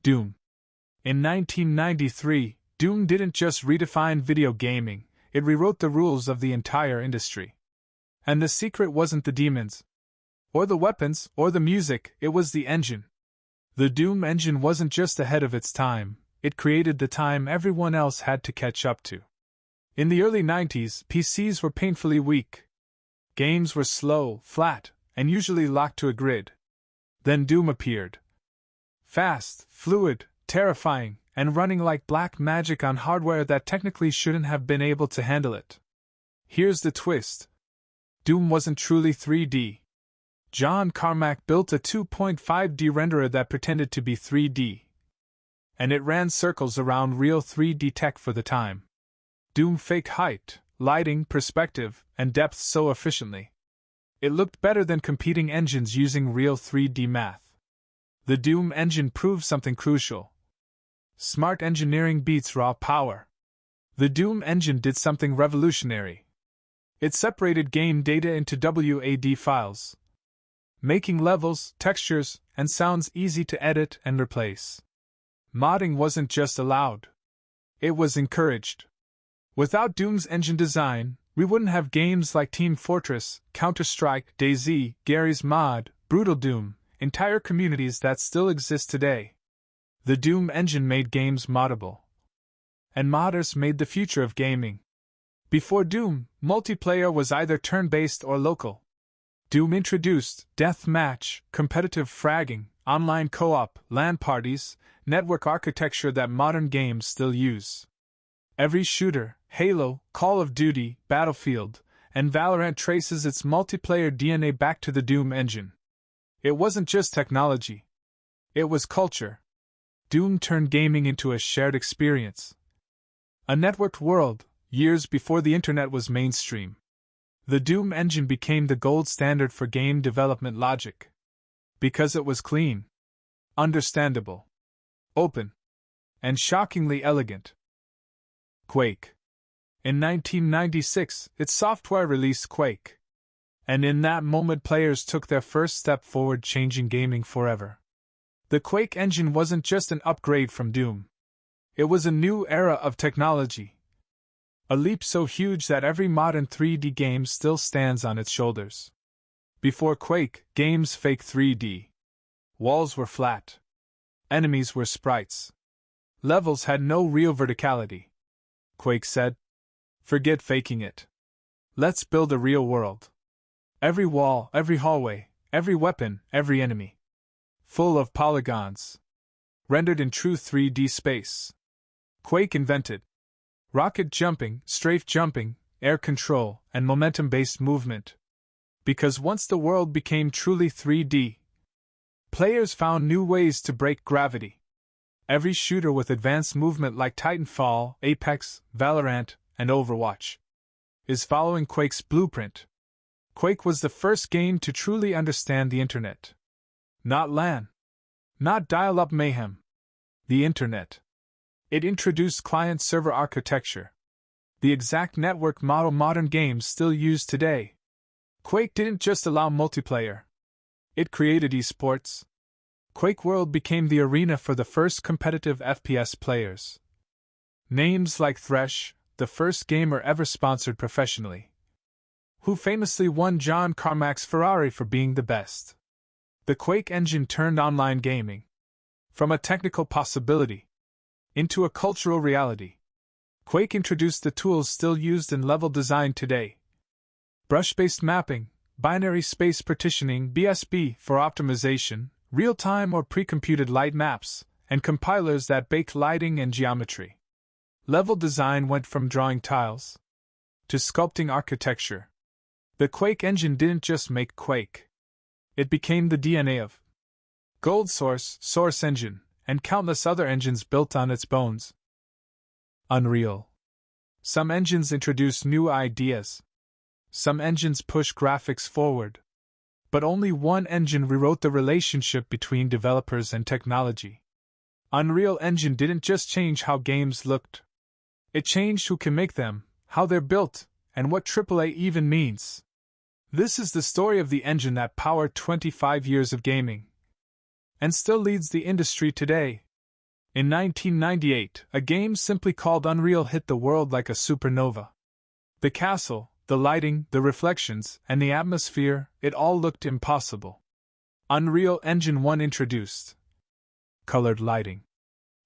Doom. In 1993, Doom didn't just redefine video gaming, it rewrote the rules of the entire industry. And the secret wasn't the demons, or the weapons, or the music, it was the engine. The Doom engine wasn't just ahead of its time, it created the time everyone else had to catch up to. In the early 90s, PCs were painfully weak. Games were slow, flat, and usually locked to a grid. Then Doom appeared. Fast, fluid, terrifying, and running like black magic on hardware that technically shouldn't have been able to handle it. Here's the twist. Doom wasn't truly 3D. John Carmack built a 2.5D renderer that pretended to be 3D. And it ran circles around real 3D tech for the time. Doom faked height, lighting, perspective, and depth so efficiently. It looked better than competing engines using real 3D math. The Doom engine proved something crucial. Smart engineering beats raw power. The Doom engine did something revolutionary. It separated game data into WAD files, making levels, textures, and sounds easy to edit and replace. Modding wasn't just allowed. It was encouraged. Without Doom's engine design, we wouldn't have games like Team Fortress, Counter-Strike, DayZ, Garry's Mod, Brutal Doom, entire communities that still exist today. The Doom engine made games moddable. And modders made the future of gaming. Before Doom, multiplayer was either turn-based or local. Doom introduced deathmatch, competitive fragging, online co-op, LAN parties, network architecture that modern games still use. Every shooter, Halo, Call of Duty, Battlefield, and Valorant traces its multiplayer DNA back to the Doom engine. It wasn't just technology. It was culture. Doom turned gaming into a shared experience. A networked world, years before the internet was mainstream. The Doom engine became the gold standard for game development logic. Because it was clean, understandable, open, and shockingly elegant. Quake. In 1996, its software released Quake. And in that moment players took their first step forward, changing gaming forever. The Quake engine wasn't just an upgrade from Doom. It was a new era of technology. A leap so huge that every modern 3D game still stands on its shoulders. Before Quake, games faked 3D. Walls were flat. Enemies were sprites. Levels had no real verticality. Quake said, "Forget faking it. Let's build a real world. Every wall, every hallway, every weapon, every enemy. Full of polygons. Rendered in true 3D space." Quake invented rocket jumping, strafe jumping, air control, and momentum-based movement. Because once the world became truly 3D, players found new ways to break gravity. Every shooter with advanced movement like Titanfall, Apex, Valorant, and Overwatch is following Quake's blueprint. Quake was the first game to truly understand the internet. Not LAN. Not dial-up mayhem. The internet. It introduced client-server architecture. The exact network model modern games still use today. Quake didn't just allow multiplayer. It created esports. Quake World became the arena for the first competitive FPS players. Names like Thresh, the first gamer ever sponsored professionally, who famously won John Carmack's Ferrari for being the best. The Quake engine turned online gaming from a technical possibility into a cultural reality. Quake introduced the tools still used in level design today. Brush-based mapping, binary space partitioning (BSP) for optimization, real-time or pre-computed light maps, and compilers that bake lighting and geometry. Level design went from drawing tiles to sculpting architecture. The Quake engine didn't just make Quake. It became the DNA of Gold Source, Source Engine, and countless other engines built on its bones. Unreal. Some engines introduce new ideas. Some engines push graphics forward. But only one engine rewrote the relationship between developers and technology. Unreal Engine didn't just change how games looked. It changed who can make them, how they're built, and what AAA even means. This is the story of the engine that powered 25 years of gaming and still leads the industry today. In 1998, a game simply called Unreal hit the world like a supernova. The castle, the lighting, the reflections, and the atmosphere, it all looked impossible. Unreal Engine 1 introduced colored lighting,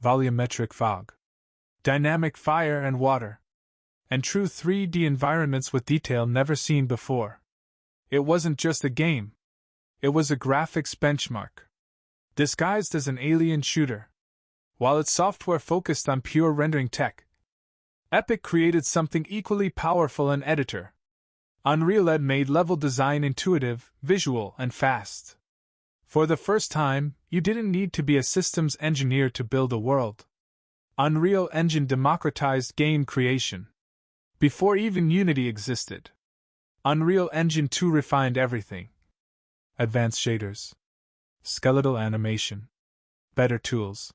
volumetric fog, dynamic fire and water, and true 3D environments with detail never seen before. It wasn't just a game. It was a graphics benchmark, disguised as an alien shooter. While its software focused on pure rendering tech, Epic created something equally powerful: an editor. Unreal Ed made level design intuitive, visual, and fast. For the first time, you didn't need to be a systems engineer to build a world. Unreal Engine democratized game creation. Before even Unity existed, Unreal Engine 2 refined everything. Advanced shaders, skeletal animation, better tools,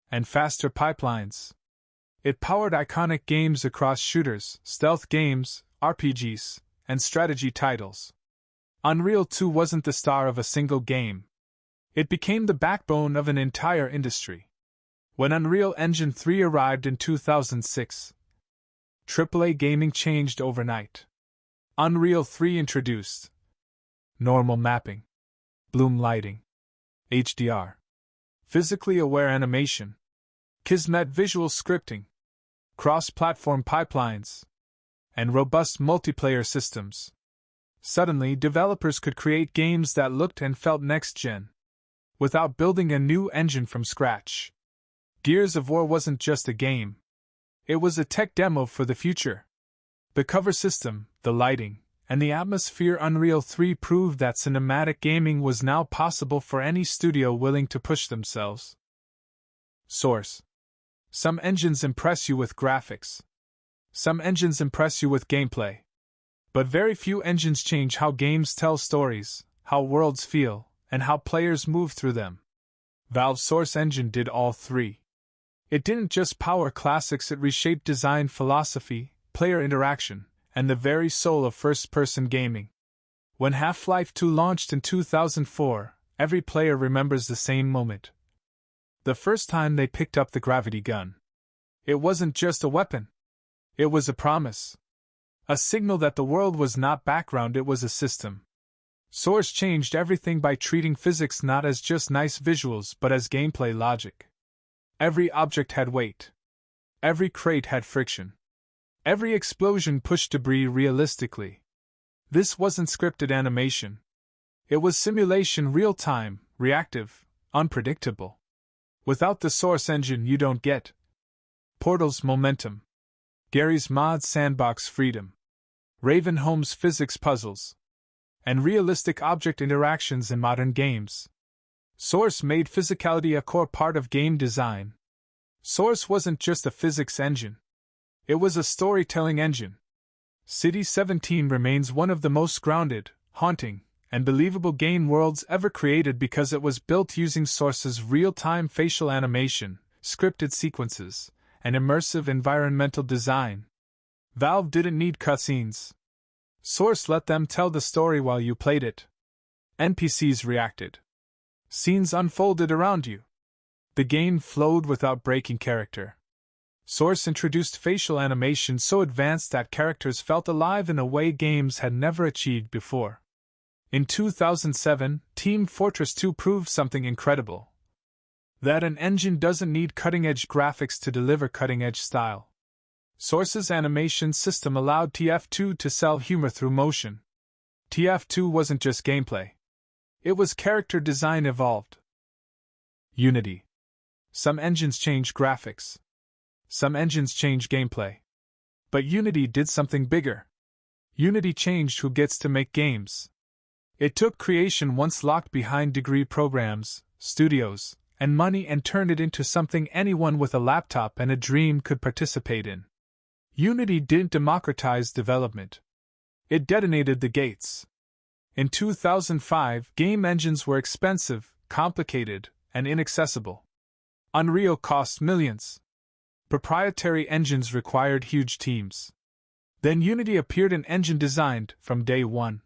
and faster pipelines. It powered iconic games across shooters, stealth games, RPGs, and strategy titles. Unreal 2 wasn't the star of a single game. It became the backbone of an entire industry. When Unreal Engine 3 arrived in 2006, AAA gaming changed overnight. Unreal 3 introduced normal mapping, bloom lighting, HDR, physically aware animation, Kismet visual scripting, cross-platform pipelines, and robust multiplayer systems. Suddenly, developers could create games that looked and felt next-gen, without building a new engine from scratch. Gears of War wasn't just a game. It was a tech demo for the future. The cover system, the lighting, and the atmosphere. Unreal 3 proved that cinematic gaming was now possible for any studio willing to push themselves. Source: some engines impress you with graphics. Some engines impress you with gameplay. But very few engines change how games tell stories, how worlds feel, and how players move through them. Valve's Source Engine did all three. It didn't just power classics, it reshaped design philosophy, player interaction, and the very soul of first-person gaming. When Half-Life 2 launched in 2004, every player remembers the same moment. The first time they picked up the gravity gun. It wasn't just a weapon. It was a promise. A signal that the world was not background, it was a system. Source changed everything by treating physics not as just nice visuals but as gameplay logic. Every object had weight. Every crate had friction. Every explosion pushed debris realistically. This wasn't scripted animation. It was simulation, real-time, reactive, unpredictable. Without the Source Engine, you don't get Portal's momentum, Garry's Mod sandbox freedom, Ravenholm's physics puzzles, and realistic object interactions in modern games. Source made physicality a core part of game design. Source wasn't just a physics engine. It was a storytelling engine. City 17 remains one of the most grounded, haunting, and believable game worlds ever created because it was built using Source's real-time facial animation, scripted sequences, and immersive environmental design. Valve didn't need cutscenes. Source let them tell the story while you played it. NPCs reacted. Scenes unfolded around you. The game flowed without breaking character. Source introduced facial animation so advanced that characters felt alive in a way games had never achieved before. In 2007, Team Fortress 2 proved something incredible. That an engine doesn't need cutting-edge graphics to deliver cutting-edge style. Source's animation system allowed TF2 to sell humor through motion. TF2 wasn't just gameplay. It was character design evolved. Unity. Some engines change graphics. Some engines change gameplay. But Unity did something bigger. Unity changed who gets to make games. It took creation once locked behind degree programs, studios, and money and turned it into something anyone with a laptop and a dream could participate in. Unity didn't democratize development. It detonated the gates. In 2005, game engines were expensive, complicated, and inaccessible. Unreal cost millions. Proprietary engines required huge teams. Then Unity appeared, an engine designed, from day one,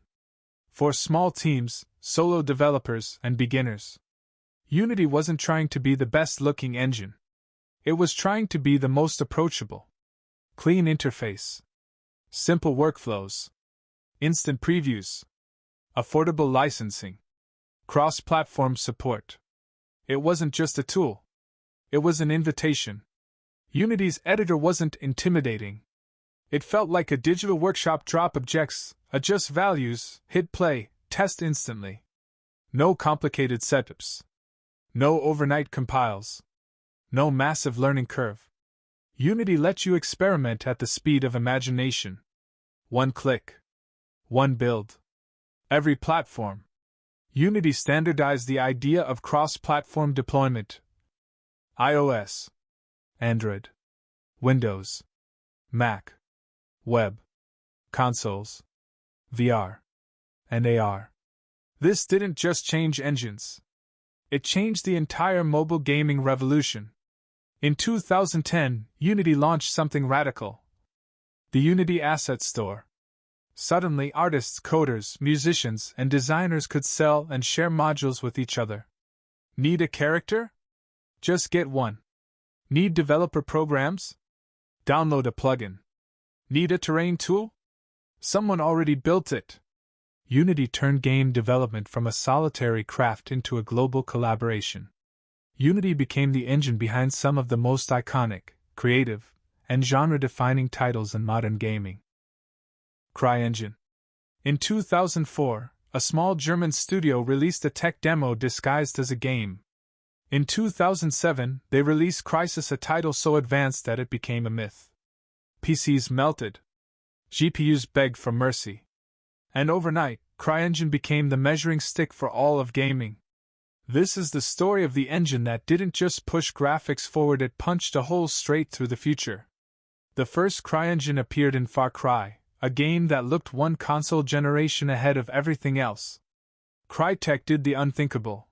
for small teams, solo developers, and beginners. Unity wasn't trying to be the best-looking engine. It was trying to be the most approachable. Clean interface. Simple workflows. Instant previews. Affordable licensing. Cross-platform support. It wasn't just a tool. It was an invitation. Unity's editor wasn't intimidating. It felt like a digital workshop. Drop objects, adjust values, hit play, test instantly. No complicated setups. No overnight compiles. No massive learning curve. Unity lets you experiment at the speed of imagination. One click. One build. Every platform. Unity standardized the idea of cross-platform deployment. iOS, Android, Windows, Mac, web, consoles, VR, and AR. This didn't just change engines. It changed the entire mobile gaming revolution. In 2010, Unity launched something radical. The Unity Asset Store. Suddenly, artists, coders, musicians, and designers could sell and share modules with each other. Need a character? Just get one. Need developer programs? Download a plugin. Need a terrain tool? Someone already built it. Unity turned game development from a solitary craft into a global collaboration. Unity became the engine behind some of the most iconic, creative, and genre-defining titles in modern gaming. CryEngine. In 2004, a small German studio released a tech demo disguised as a game. In 2007, they released Crysis, a title so advanced that it became a myth. PCs melted. GPUs begged for mercy. And overnight, CryEngine became the measuring stick for all of gaming. This is the story of the engine that didn't just push graphics forward, it punched a hole straight through the future. The first CryEngine appeared in Far Cry, a game that looked one console generation ahead of everything else. Crytek did the unthinkable.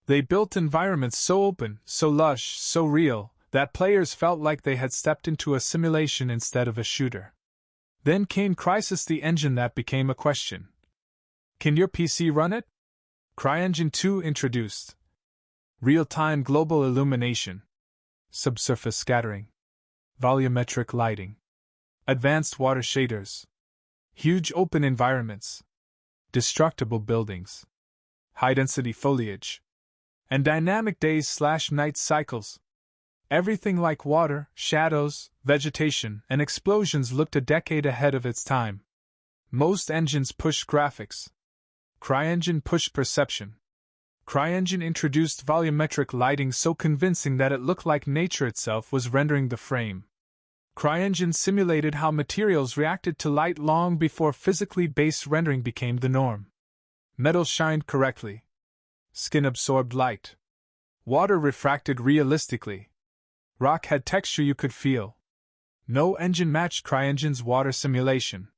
They built environments so open, so lush, so real, that players felt like they had stepped into a simulation instead of a shooter. Then came Crysis, the engine that became a question. Can your PC run it? CryEngine 2 introduced real-time global illumination, subsurface scattering, volumetric lighting, advanced water shaders, huge open environments, destructible buildings, high-density foliage, and dynamic days/night cycles. Everything like water, shadows, vegetation, and explosions looked a decade ahead of its time. Most engines pushed graphics. CryEngine pushed perception. CryEngine introduced volumetric lighting so convincing that it looked like nature itself was rendering the frame. CryEngine simulated how materials reacted to light long before physically based rendering became the norm. Metal shined correctly. Skin absorbed light. Water refracted realistically. Rock had texture you could feel. No engine matched CryEngine's water simulation.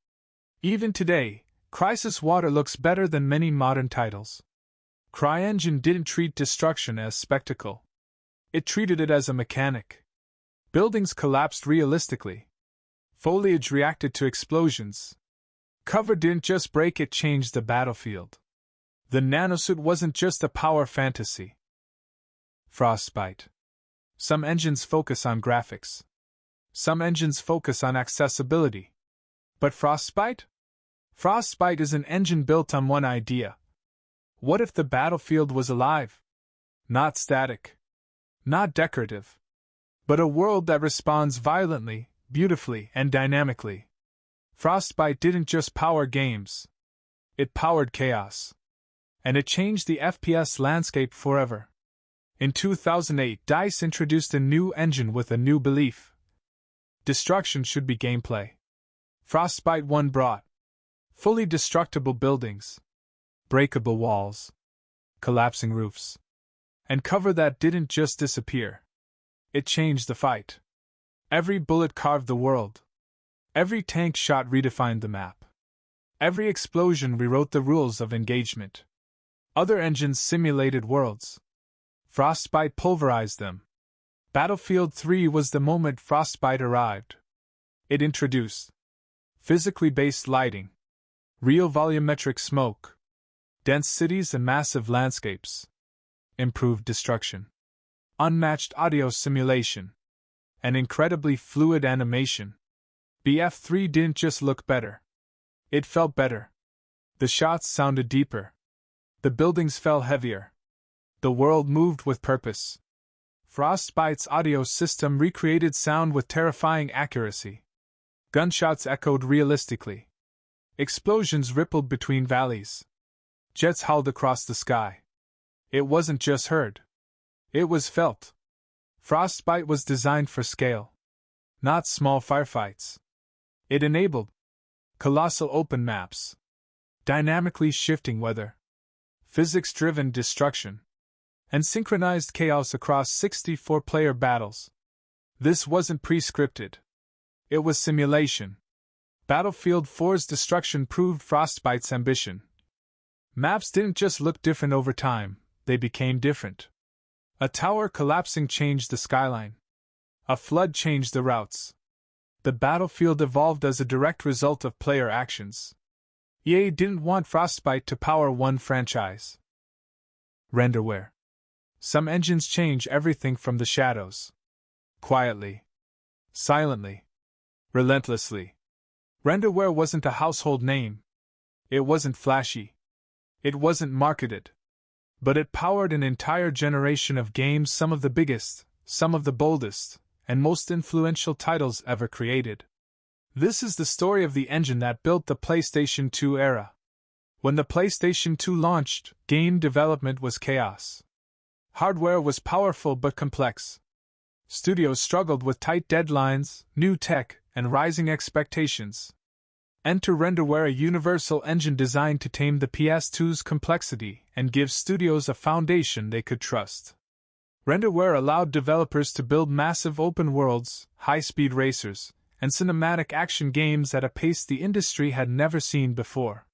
Even today, Crysis Water looks better than many modern titles. CryEngine didn't treat destruction as spectacle. It treated it as a mechanic. Buildings collapsed realistically. Foliage reacted to explosions. Cover didn't just break, it changed the battlefield. The nanosuit wasn't just a power fantasy. Frostbite. Some engines focus on graphics. Some engines focus on accessibility. But Frostbite? Frostbite is an engine built on one idea. What if the battlefield was alive? Not static. Not decorative. But a world that responds violently, beautifully, and dynamically. Frostbite didn't just power games. It powered chaos. And it changed the FPS landscape forever. In 2008, DICE introduced a new engine with a new belief. Destruction should be gameplay. Frostbite 1 brought fully destructible buildings, breakable walls, collapsing roofs, and cover that didn't just disappear. It changed the fight. Every bullet carved the world. Every tank shot redefined the map. Every explosion rewrote the rules of engagement. Other engines simulated worlds. Frostbite pulverized them. Battlefield 3 was the moment Frostbite arrived. It introduced physically based lighting, real volumetric smoke, dense cities and massive landscapes, improved destruction, unmatched audio simulation, and incredibly fluid animation. BF3 didn't just look better. It felt better. The shots sounded deeper. The buildings felt heavier. The world moved with purpose. Frostbite's audio system recreated sound with terrifying accuracy. Gunshots echoed realistically. Explosions rippled between valleys. Jets howled across the sky. It wasn't just heard. It was felt. Frostbite was designed for scale, not small firefights. It enabled colossal open maps, dynamically shifting weather, physics-driven destruction, and synchronized chaos across 64-player battles. This wasn't pre-scripted. It was simulation. Battlefield 4's destruction proved Frostbite's ambition. Maps didn't just look different over time, they became different. A tower collapsing changed the skyline. A flood changed the routes. The battlefield evolved as a direct result of player actions. EA didn't want Frostbite to power one franchise. Renderware. Some engines change everything from the shadows. Quietly. Silently. Relentlessly. Renderware wasn't a household name. It wasn't flashy. It wasn't marketed. But it powered an entire generation of games, some of the biggest, some of the boldest, and most influential titles ever created. This is the story of the engine that built the PlayStation 2 era. When the PlayStation 2 launched, game development was chaos. Hardware was powerful but complex. Studios struggled with tight deadlines, new tech, and rising expectations. Enter Renderware, a universal engine designed to tame the PS2's complexity and give studios a foundation they could trust. Renderware allowed developers to build massive open worlds, high-speed racers, and cinematic action games at a pace the industry had never seen before.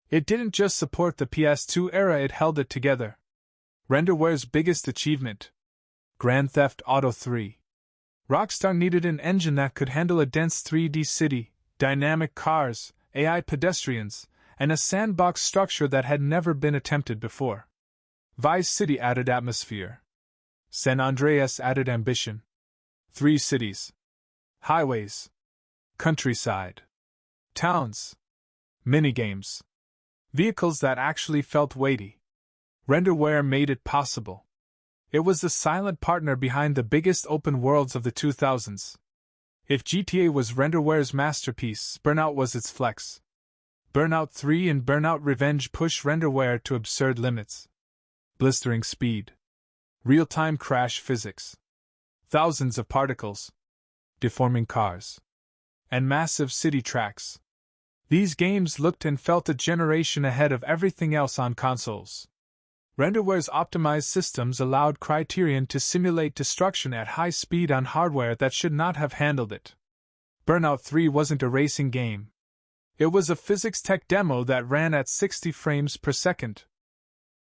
It didn't just support the PS2 era, it held it together. Renderware's biggest achievement: Grand Theft Auto 3. Rockstar needed an engine that could handle a dense 3D city, dynamic cars, AI pedestrians, and a sandbox structure that had never been attempted before. Vice City added atmosphere. San Andreas added ambition. 3 cities. Highways. Countryside. Towns. Minigames. Vehicles that actually felt weighty. Renderware made it possible. It was the silent partner behind the biggest open worlds of the 2000s. If GTA was Renderware's masterpiece, Burnout was its flex. Burnout 3 and Burnout Revenge pushed Renderware to absurd limits. Blistering speed. Real-time crash physics. Thousands of particles. Deforming cars. And massive city tracks. These games looked and felt a generation ahead of everything else on consoles. Renderware's optimized systems allowed Criterion to simulate destruction at high speed on hardware that should not have handled it. Burnout 3 wasn't a racing game. It was a physics tech demo that ran at 60 frames per second,